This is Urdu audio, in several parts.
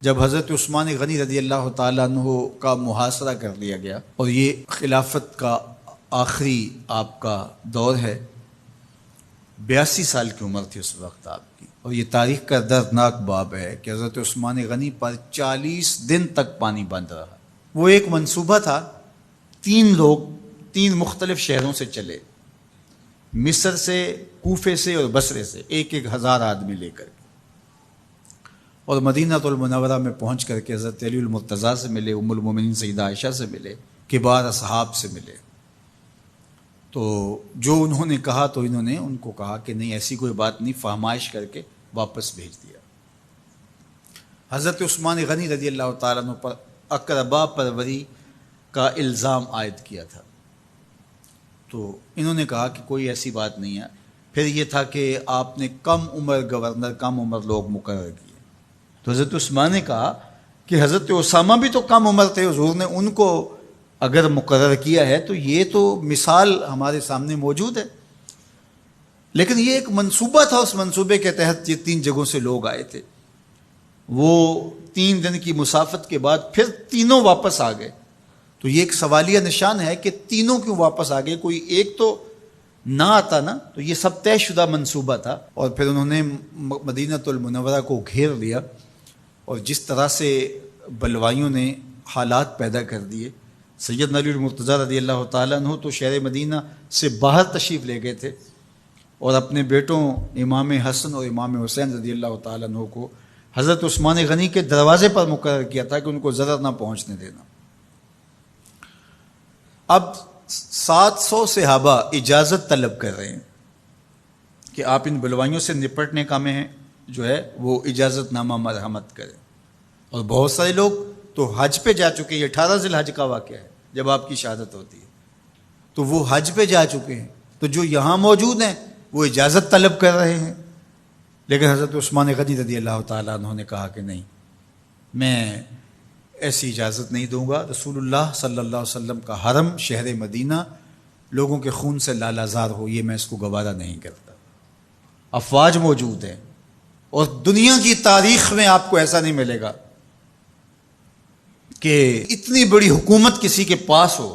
جب حضرت عثمان غنی رضی اللہ تعالیٰ عنہ کا محاصرہ کر لیا گیا اور یہ خلافت کا آخری آپ کا دور ہے، 82 سال کی عمر تھی اس وقت آپ کی، اور یہ تاریخ کا دردناک باب ہے کہ حضرت عثمان غنی پر 40 دن تک پانی بند رہا۔ وہ ایک منصوبہ تھا، 3 لوگ 3 مختلف شہروں سے چلے، مصر سے، کوفے سے اور بصرے سے، 1000 آدمی لے کر، اور مدینہ المنورہ میں پہنچ کر کے حضرت علی المرتضیٰ سے ملے، ام المومنین سیدہ عائشہ سے ملے، کبار اصحاب سے ملے۔ تو جو انہوں نے کہا تو انہوں نے ان کو کہا کہ نہیں، ایسی کوئی بات نہیں، فہمائش کر کے واپس بھیج دیا۔ حضرت عثمان غنی رضی اللہ تعالیٰ عنہ پر اقربا پروری کا الزام عائد کیا تھا، تو انہوں نے کہا کہ کوئی ایسی بات نہیں ہے۔ پھر یہ تھا کہ آپ نے کم عمر گورنر، کم عمر لوگ مقرر کیے، تو حضرت عثمان نے کہا کہ حضرت اسامہ بھی تو کم عمر تھے، حضور نے ان کو اگر مقرر کیا ہے تو یہ تو مثال ہمارے سامنے موجود ہے، لیکن یہ ایک منصوبہ تھا، اس منصوبے کے تحت یہ 3 جگہوں سے لوگ آئے تھے۔ وہ 3 دن کی مسافت کے بعد پھر تینوں واپس آ گئے، تو یہ ایک سوالیہ نشان ہے کہ تینوں کیوں واپس آ گئے، کوئی ایک تو نہ آتا نا، تو یہ سب طے شدہ منصوبہ تھا۔ اور پھر انہوں نے مدینہ المنورہ کو گھیر لیا، اور جس طرح سے بلوائیوں نے حالات پیدا کر دیے، سیدنا علی المرتضیٰ رضی اللہ تعالیٰ عنہ تو شہر مدینہ سے باہر تشریف لے گئے تھے، اور اپنے بیٹوں امام حسن اور امام حسین رضی اللہ تعالیٰ عنہ کو حضرت عثمان غنی کے دروازے پر مقرر کیا تھا کہ ان کو ضرر نہ پہنچنے دینا۔ اب 700 صحابہ اجازت طلب کر رہے ہیں کہ آپ ان بلوائیوں سے نپٹنے کا میں جو ہے وہ اجازت نامہ مرحمت کریں، اور بہت سارے لوگ تو حج پہ جا چکے ہیں۔ 18 ذی الحج کا واقعہ ہے جب آپ کی شہادت ہوتی ہے، تو وہ حج پہ جا چکے ہیں، تو جو یہاں موجود ہیں وہ اجازت طلب کر رہے ہیں، لیکن حضرت عثمان غنی رضی اللہ تعالیٰ عنہ نے کہا کہ نہیں، میں ایسی اجازت نہیں دوں گا۔ رسول اللہ صلی اللہ علیہ وسلم کا حرم شہر مدینہ لوگوں کے خون سے لالازار ہو، یہ میں اس کو گوارا نہیں کرتا۔ افواج موجود ہیں، اور دنیا کی تاریخ میں آپ کو ایسا نہیں ملے گا کہ اتنی بڑی حکومت کسی کے پاس ہو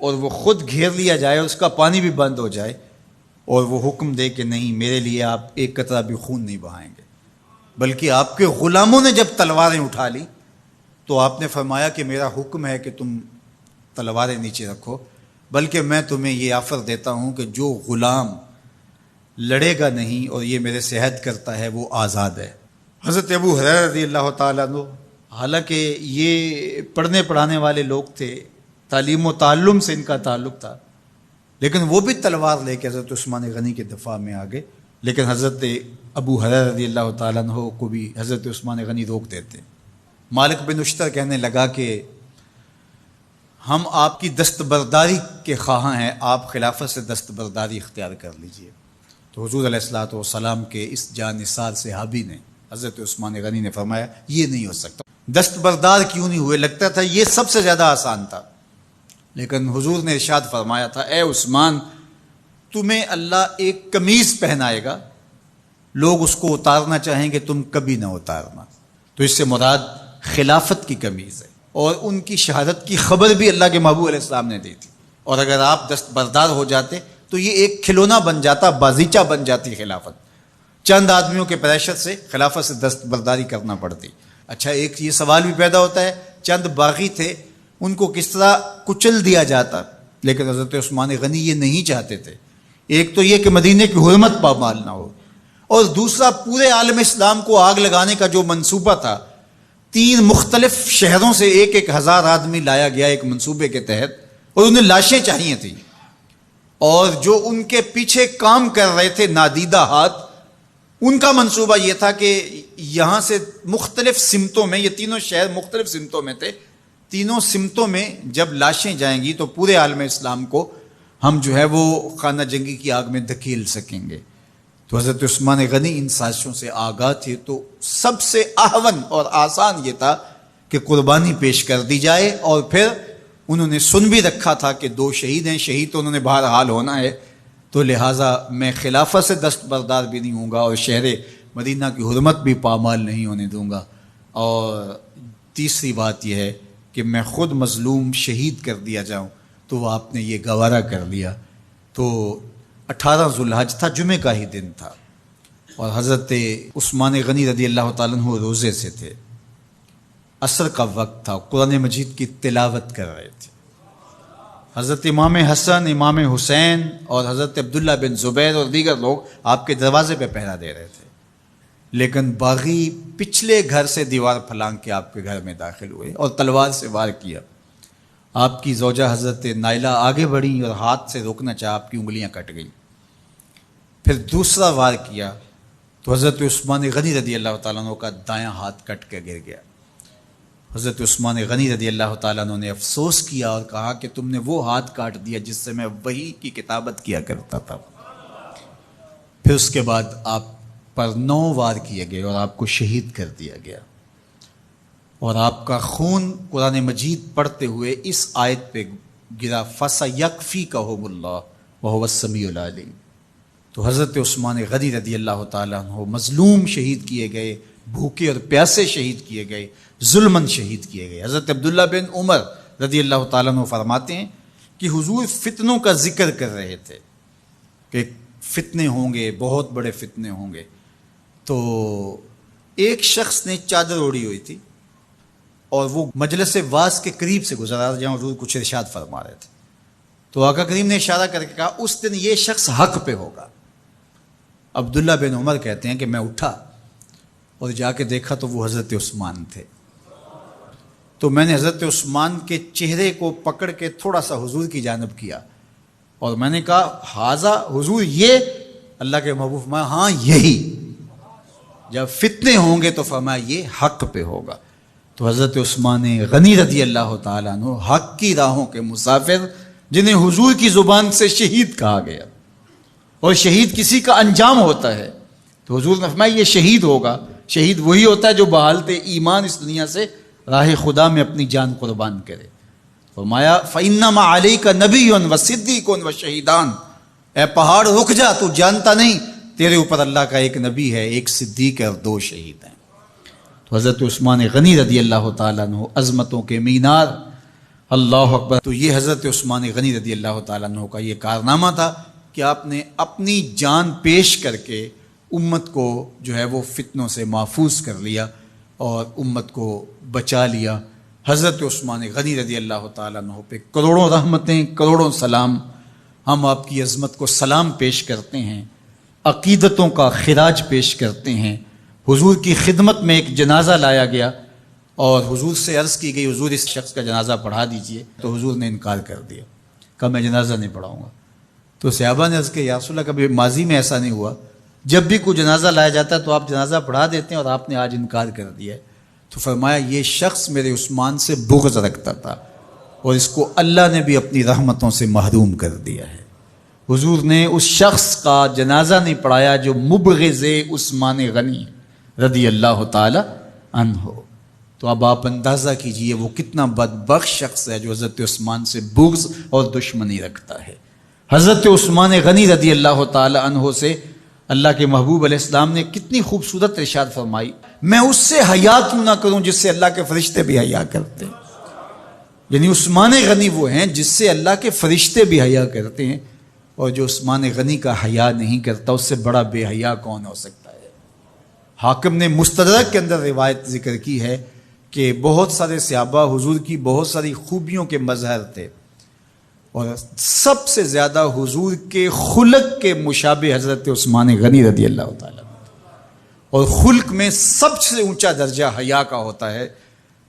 اور وہ خود گھیر لیا جائے، اس کا پانی بھی بند ہو جائے، اور وہ حکم دے کہ نہیں، میرے لیے آپ ایک قطرہ بھی خون نہیں بہائیں گے۔ بلکہ آپ کے غلاموں نے جب تلواریں اٹھا لی تو آپ نے فرمایا کہ میرا حکم ہے کہ تم تلواریں نیچے رکھو، بلکہ میں تمہیں یہ آفر دیتا ہوں کہ جو غلام لڑے گا نہیں اور یہ میرے سے عہد کرتا ہے وہ آزاد ہے۔ حضرت ابو ہریرہ رضی اللہ تعالیٰ عنہ، حالانکہ یہ پڑھنے پڑھانے والے لوگ تھے، تعلیم و تعلم سے ان کا تعلق تھا، لیکن وہ بھی تلوار لے کے حضرت عثمان غنی کے دفاع میں آ گئے، لیکن حضرت ابو ہریرہ رضی اللہ تعالیٰ عنہ کو بھی حضرت عثمان غنی روک دیتے۔ مالک بن اشتر کہنے لگا کہ ہم آپ کی دستبرداری کے خواہاں ہیں، آپ خلافت سے دستبرداری اختیار کر لیجئے۔ تو حضور علیہ الصلوۃ والسلام کے اس جانثار صحابی نے، حضرت عثمان غنی نے فرمایا یہ نہیں ہو سکتا۔ دستبردار کیوں نہیں ہوئے؟ لگتا تھا یہ سب سے زیادہ آسان تھا، لیکن حضور نے ارشاد فرمایا تھا، اے عثمان، تمہیں اللہ ایک قمیض پہنائے گا، لوگ اس کو اتارنا چاہیں گے، تم کبھی نہ اتارنا۔ تو اس سے مراد خلافت کی قمیض ہے، اور ان کی شہادت کی خبر بھی اللہ کے محبوب علیہ السلام نے دی تھی، اور اگر آپ دستبردار ہو جاتے تو یہ ایک کھلونا بن جاتا، بازیچہ بن جاتی خلافت۔ چند آدمیوں کے پریشر سے خلافت سے دستبرداری کرنا پڑتی۔ اچھا، ایک یہ سوال بھی پیدا ہوتا ہے، چند باغی تھے، ان کو کس طرح کچل دیا جاتا؟ لیکن حضرت عثمان غنی یہ نہیں چاہتے تھے۔ ایک تو یہ کہ مدینے کی حرمت پامال نہ ہو، اور دوسرا پورے عالم اسلام کو آگ لگانے کا جو منصوبہ تھا، 3 مختلف شہروں سے 1000 آدمی لایا گیا ایک منصوبے کے تحت، اور انہیں لاشیں چاہیے تھیں، اور جو ان کے پیچھے کام کر رہے تھے نادیدہ ہاتھ، ان کا منصوبہ یہ تھا کہ یہاں سے مختلف سمتوں میں، یہ تینوں شہر مختلف سمتوں میں تھے، تینوں سمتوں میں جب لاشیں جائیں گی تو پورے عالم اسلام کو ہم جو ہے وہ خانہ جنگی کی آگ میں دھکیل سکیں گے۔ تو حضرت عثمان غنی ان سازشوں سے آگاہ تھے، تو سب سے اہون اور آسان یہ تھا کہ قربانی پیش کر دی جائے، اور پھر انہوں نے سن بھی رکھا تھا کہ 2 شہید ہیں، شہید تو انہوں نے بہرحال ہونا ہے، تو لہٰذا میں خلافت سے دستبردار بھی نہیں ہوں گا، اور شہر مدینہ کی حرمت بھی پامال نہیں ہونے دوں گا۔ اور تیسری بات یہ ہے کہ میں خود مظلوم شہید کر دیا جاؤں، تو وہ آپ نے یہ گوارا کر لیا۔ تو 18 ذوالحج تھا، جمعے کا ہی دن تھا، اور حضرت عثمان غنی رضی اللہ تعالیٰ عنہ روزے سے تھے، عصر کا وقت تھا، قرآن مجید کی تلاوت کر رہے تھے۔ حضرت امام حسن، امام حسین اور حضرت عبداللہ بن زبیر اور دیگر لوگ آپ کے دروازے پہ پہرا دے رہے تھے، لیکن باغی پچھلے گھر سے دیوار پھلانگ کے آپ کے گھر میں داخل ہوئے اور تلوار سے وار کیا۔ آپ کی زوجہ حضرت نائلہ آگے بڑھی اور ہاتھ سے روکنا چاہا، آپ کی انگلیاں کٹ گئیں۔ پھر دوسرا وار کیا تو حضرت عثمان غنی رضی اللہ تعالیٰ عنہ کا دایاں ہاتھ کٹ کے گر گیا۔ حضرت عثمان غنی رضی اللہ تعالیٰ عنہ نے افسوس کیا اور کہا کہ تم نے وہ ہاتھ کاٹ دیا جس سے میں وحی کی کتابت کیا کرتا تھا۔ پھر اس کے بعد آپ پر 9 وار کیے گئے اور آپ کو شہید کر دیا گیا، اور آپ کا خون قرآن مجید پڑھتے ہوئے اس آیت پہ گرا، فَسَيَكْفِيكَهُمُ اللَّهُ وَهُوَ السَّمِيعُ الْعَلِيمُ۔ تو حضرت عثمان غنی رضی اللہ تعالیٰ عنہ مظلوم شہید کیے گئے، بھوکے اور پیاسے شہید کیے گئے، ظلماً شہید کیے گئے۔ حضرت عبداللہ بن عمر رضی اللہ تعالیٰ عنہ فرماتے ہیں کہ حضور فتنوں کا ذکر کر رہے تھے کہ فتنے ہوں گے، بہت بڑے فتنے ہوں گے۔ تو ایک شخص نے چادر اوڑھی ہوئی تھی اور وہ مجلس واعظ کے قریب سے گزرا جہاں حضور کچھ ارشاد فرما رہے تھے، تو آقا کریم نے اشارہ کر کے کہا اس دن یہ شخص حق پہ ہوگا۔ عبداللہ بن عمر کہتے ہیں کہ میں اٹھا اور جا کے دیکھا تو وہ حضرت عثمان تھے۔ تو میں نے حضرت عثمان کے چہرے کو پکڑ کے تھوڑا سا حضور کی جانب کیا اور میں نے کہا حاذا، حضور یہ؟ اللہ کے محبوب فرمایا ہاں یہی، جب فتنے ہوں گے تو فرمایا یہ حق پہ ہوگا۔ تو حضرت عثمان غنی رضی اللہ تعالیٰ عنہ حق کی راہوں کے مسافر، جنہیں حضور کی زبان سے شہید کہا گیا، اور شہید کسی کا انجام ہوتا ہے، تو حضور نے فرمایا یہ شہید ہوگا۔ شہید وہی ہوتا ہے جو بحالت ایمان اس دنیا سے راہ خدا میں اپنی جان قربان کرے۔ فرمایا فَإِنَّمَا عَلَيْكَ نَبِيٌّ وَصِدِّيقٌ وَشَهِيدَانِ، اے پہاڑ رک جا، تو جانتا نہیں تیرے اوپر اللہ کا ایک نبی ہے، ایک صدیق ہے اور 2 شہید ہیں۔ تو حضرت عثمان غنی رضی اللہ تعالیٰ عنہ عظمتوں کے مینار، اللہ اکبر۔ تو یہ حضرت عثمان غنی رضی اللہ تعالیٰ عنہ کا یہ کارنامہ تھا کہ آپ نے اپنی جان پیش کر کے امت کو جو ہے وہ فتنوں سے محفوظ کر لیا اور امت کو بچا لیا۔ حضرت عثمان غنی رضی اللہ تعالیٰ عنہ پہ کروڑوں رحمتیں، کروڑوں سلام۔ ہم آپ کی عظمت کو سلام پیش کرتے ہیں، عقیدتوں کا خراج پیش کرتے ہیں۔ حضور کی خدمت میں ایک جنازہ لایا گیا اور حضور سے عرض کی گئی حضور اس شخص کا جنازہ پڑھا دیجئے، تو حضور نے انکار کر دیا، کہا میں جنازہ نہیں پڑھاؤں گا۔ تو صحابہ نے عرض کیا یا رسول اللہ کبھی ماضی میں ایسا نہیں ہوا، جب بھی کوئی جنازہ لایا جاتا ہے تو آپ جنازہ پڑھا دیتے ہیں اور آپ نے آج انکار کر دیا ہے؟ تو فرمایا یہ شخص میرے عثمان سے بغض رکھتا تھا اور اس کو اللہ نے بھی اپنی رحمتوں سے محروم کر دیا ہے۔ حضور نے اس شخص کا جنازہ نہیں پڑھایا جو مبغض عثمان غنی رضی اللہ تعالی عنہ۔ تو اب آپ اندازہ کیجئے وہ کتنا بدبخت شخص ہے جو حضرت عثمان سے بغض اور دشمنی رکھتا ہے۔ حضرت عثمان غنی رضی اللہ تعالی عنہ سے اللہ کے محبوب علیہ السلام نے کتنی خوبصورت ارشاد فرمائی، میں اس سے حیا کیوں نہ کروں جس سے اللہ کے فرشتے بھی حیا کرتے ہیں۔ یعنی عثمان غنی وہ ہیں جس سے اللہ کے فرشتے بھی حیا کرتے ہیں، اور جو عثمان غنی کا حیا نہیں کرتا اس سے بڑا بے حیا کون ہو سکتا ہے۔ حاکم نے مستدرک کے اندر روایت ذکر کی ہے کہ بہت سارے صحابہ حضور کی بہت ساری خوبیوں کے مظہر تھے، اور سب سے زیادہ حضور کے خلق کے مشابہ حضرت عثمان غنی رضی اللہ تعالیٰ، اور خلق میں سب سے اونچا درجہ حیا کا ہوتا ہے۔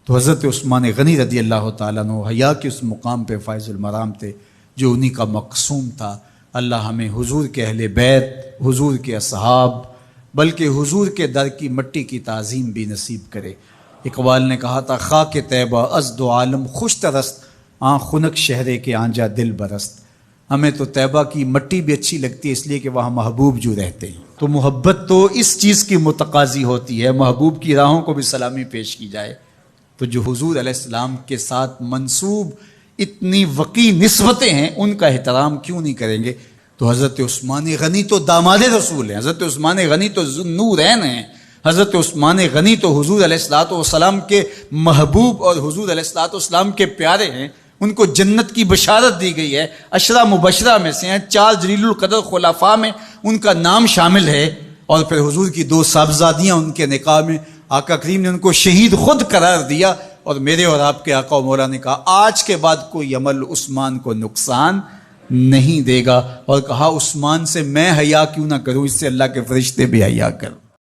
تو حضرت عثمان غنی رضی اللہ تعالیٰ عنہ حیا کے اس مقام پہ فائز المرام تھے جو انہی کا مقصوم تھا۔ اللہ ہمیں حضور کے اہل بیت، حضور کے اصحاب، بلکہ حضور کے در کی مٹی کی تعظیم بھی نصیب کرے۔ اقبال نے کہا تھا خاک طیبہ از دو عالم خوش ترست، آن خنک شہرے کے آنجا دل برست۔ ہمیں تو طیبہ کی مٹی بھی اچھی لگتی ہے اس لیے کہ وہاں محبوب جو رہتے ہیں، تو محبت تو اس چیز کی متقاضی ہوتی ہے، محبوب کی راہوں کو بھی سلامی پیش کی جائے۔ تو جو حضور علیہ السلام کے ساتھ منسوب اتنی وقی نسبتیں ہیں ان کا احترام کیوں نہیں کریں گے؟ تو حضرت عثمان غنی تو داماد رسول ہیں، حضرت عثمان غنی تو ذو النورین ہیں، حضرت عثمان غنی تو حضور علیہ الصلوۃ والسلام کے محبوب اور حضور علیہ الصلوۃ والسلام کے پیارے ہیں، ان کو جنت کی بشارت دی گئی ہے، عشرہ مبشرہ میں سے ہیں، 4 جلیل القدر خلفاء میں ان کا نام شامل ہے، اور پھر حضور کی 2 صاحبزادیاں ان کے نکاح میں آقا کریم نے ان کو شہید خود قرار دیا، اور میرے اور آپ کے آقا و مولا نے کہا آج کے بعد کوئی عمل عثمان کو نقصان نہیں دے گا، اور کہا عثمان سے میں حیا کیوں نہ کروں، اس سے اللہ کے فرشتے بھی حیا کریں۔